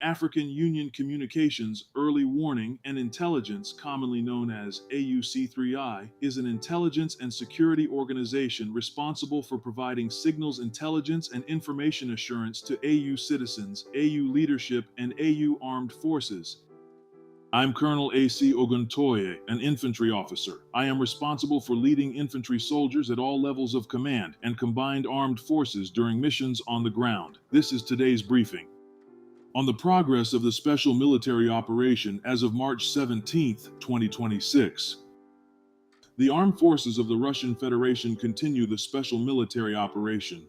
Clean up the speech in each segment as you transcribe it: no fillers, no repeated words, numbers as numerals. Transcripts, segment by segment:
African Union Communications Early Warning and Intelligence, commonly known as AUC3I, is an intelligence and security organization responsible for providing signals intelligence and information assurance to AU citizens, AU leadership, and AU armed forces. I'm Colonel A.C. Oguntoye, an infantry officer. I am responsible for leading infantry soldiers at all levels of command and combined armed forces during missions on the ground. This is today's briefing. On the progress of the special military operation as of March 17, 2026. The armed forces of the Russian Federation continue the special military operation.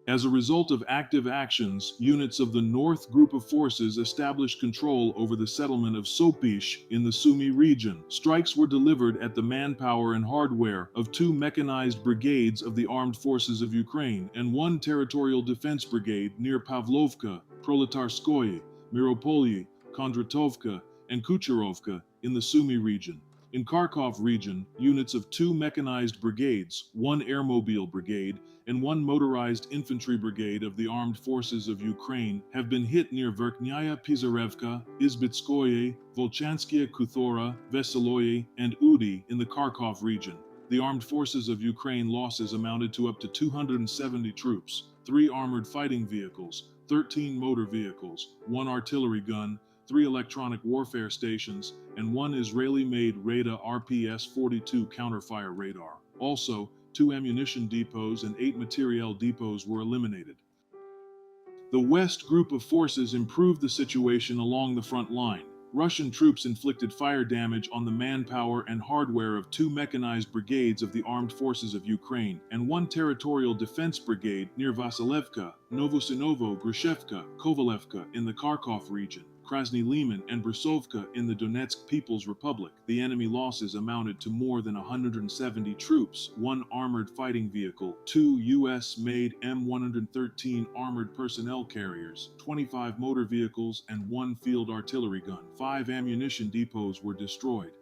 As a result of active actions, units of the North Group of Forces established control over the settlement of Sopych in the Sumy region. Strikes were delivered at the manpower and hardware of 2 mechanized brigades of the Armed Forces of Ukraine and 1 territorial defense brigade near Pavlovka, Proletarskoye, Miropolye, Kondratovka, and Kucherovka in the Sumy region. In Kharkov region, units of 2 mechanized brigades, 1 airmobile brigade, and 1 motorized infantry brigade of the Armed Forces of Ukraine have been hit near Verkhnaya Pizarevka, Izbitskoye, Volchanskaya Kuthora, Veseloye, and Udi in the Kharkov region. The Armed Forces of Ukraine losses amounted to up to 270 troops, 3 armored fighting vehicles, 13 motor vehicles, 1 artillery gun, 3 electronic warfare stations, and 1 Israeli-made RADA RPS-42 counterfire radar. Also, 2 ammunition depots and 8 materiel depots were eliminated. The West Group of Forces improved the situation along the front line. Russian troops inflicted fire damage on the manpower and hardware of 2 mechanized brigades of the Armed Forces of Ukraine and 1 territorial defense brigade near Vasilevka, Novosinovo, Grushevka, Kovalevka in the Kharkov region, Krasny Liman and Brusovka in the Donetsk People's Republic. The enemy losses amounted to more than 170 troops, 1 armored fighting vehicle, 2 U.S.-made M113 armored personnel carriers, 25 motor vehicles, and 1 field artillery gun. 5 ammunition depots were destroyed.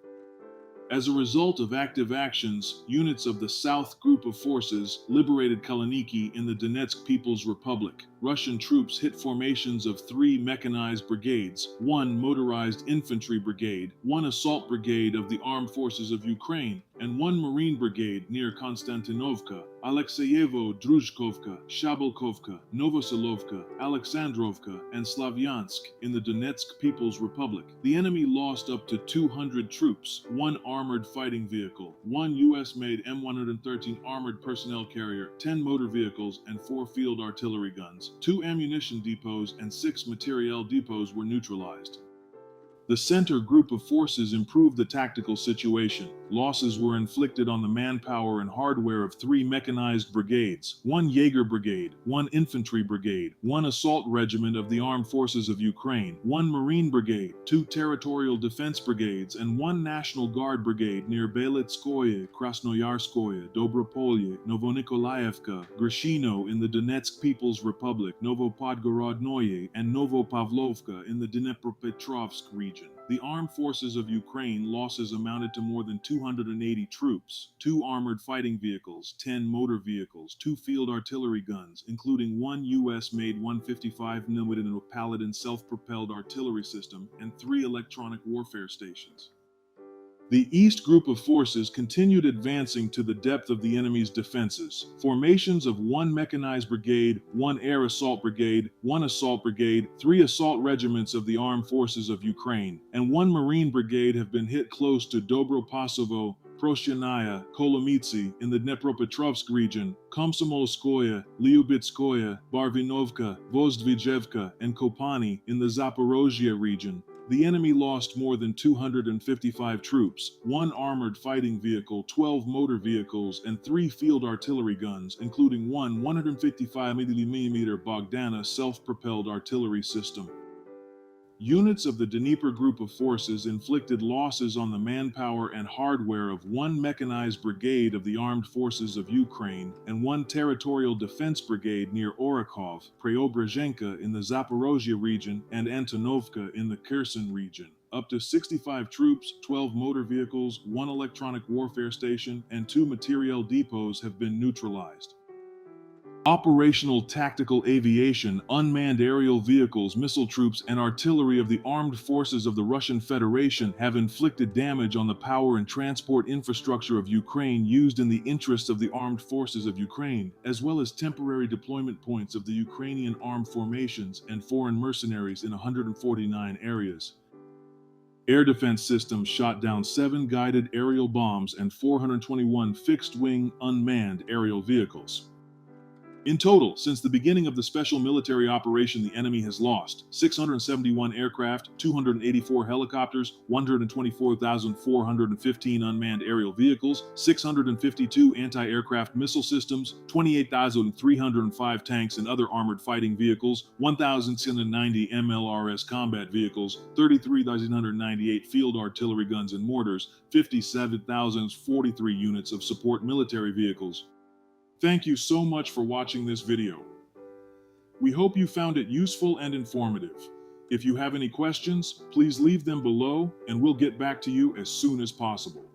As a result of active actions, units of the South Group of Forces liberated Kaleniki in the Donetsk People's Republic. Russian troops hit formations of 3 mechanized brigades, 1 motorized infantry brigade, 1 assault brigade of the Armed Forces of Ukraine, and 1 marine brigade near Konstantinovka, Alexeyevo, Druzhkovka, Shabalkovka, Novosilovka, Alexandrovka, and Slavyansk in the Donetsk People's Republic. The enemy lost up to 200 troops, 1 armored fighting vehicle, 1 U.S.-made M113 armored personnel carrier, 10 motor vehicles, and 4 field artillery guns. 2 ammunition depots and 6 materiel depots were neutralized. The Center Group of Forces improved the tactical situation. Losses were inflicted on the manpower and hardware of 3 mechanized brigades, 1 Jaeger Brigade, 1 Infantry Brigade, 1 Assault Regiment of the Armed Forces of Ukraine, 1 Marine Brigade, 2 Territorial Defense Brigades, and 1 National Guard Brigade near Belitskoye, Krasnoyarskoye, Dobropolye, Novonikolaevka, Grishino in the Donetsk People's Republic, Novopodgorodnoye, and Novopavlovka in the Dnipropetrovsk region. The Armed Forces of Ukraine losses amounted to more than 280 troops, 2 armored fighting vehicles, 10 motor vehicles, 2 field artillery guns, including 1 U.S.-made 155mm Paladin self-propelled artillery system, and 3 electronic warfare stations. The East Group of Forces continued advancing to the depth of the enemy's defenses. Formations of 1 mechanized brigade, 1 air assault brigade, 1 assault brigade, 3 assault regiments of the Armed Forces of Ukraine, and 1 Marine brigade have been hit close to Dobropasovo, Prosyanaya, Kolomitsi in the Dnipropetrovsk region, Komsomolskoye, Lyubitskoye, Barvinovka, Vozdvijevka, and Kopani in the Zaporozhye region. The enemy lost more than 255 troops, 1 armored fighting vehicle, 12 motor vehicles, and 3 field artillery guns, including 1 155mm Bogdana self-propelled artillery system. Units of the Dnieper Group of Forces inflicted losses on the manpower and hardware of 1 mechanized brigade of the Armed Forces of Ukraine and 1 territorial defense brigade near Orakov, Preobrazhenka in the Zaporozhye region, and Antonovka in the Kherson region. Up to 65 troops, 12 motor vehicles, 1 electronic warfare station, and 2 materiel depots have been neutralized. Operational tactical aviation, unmanned aerial vehicles, missile troops, and artillery of the armed forces of the Russian Federation have inflicted damage on the power and transport infrastructure of Ukraine used in the interests of the armed forces of Ukraine, as well as temporary deployment points of the Ukrainian armed formations and foreign mercenaries in 149 areas. Air defense systems shot down 7 guided aerial bombs and 421 fixed-wing unmanned aerial vehicles. In total, since the beginning of the special military operation, the enemy has lost 671 aircraft, 284 helicopters, 124,415 unmanned aerial vehicles, 652 anti-aircraft missile systems, 28,305 tanks and other armored fighting vehicles, 1,690 MLRS combat vehicles, 33,998 field artillery guns and mortars, 57,043 units of support military vehicles. Thank you so much for watching this video. We hope you found it useful and informative. If you have any questions, please leave them below and we'll get back to you as soon as possible.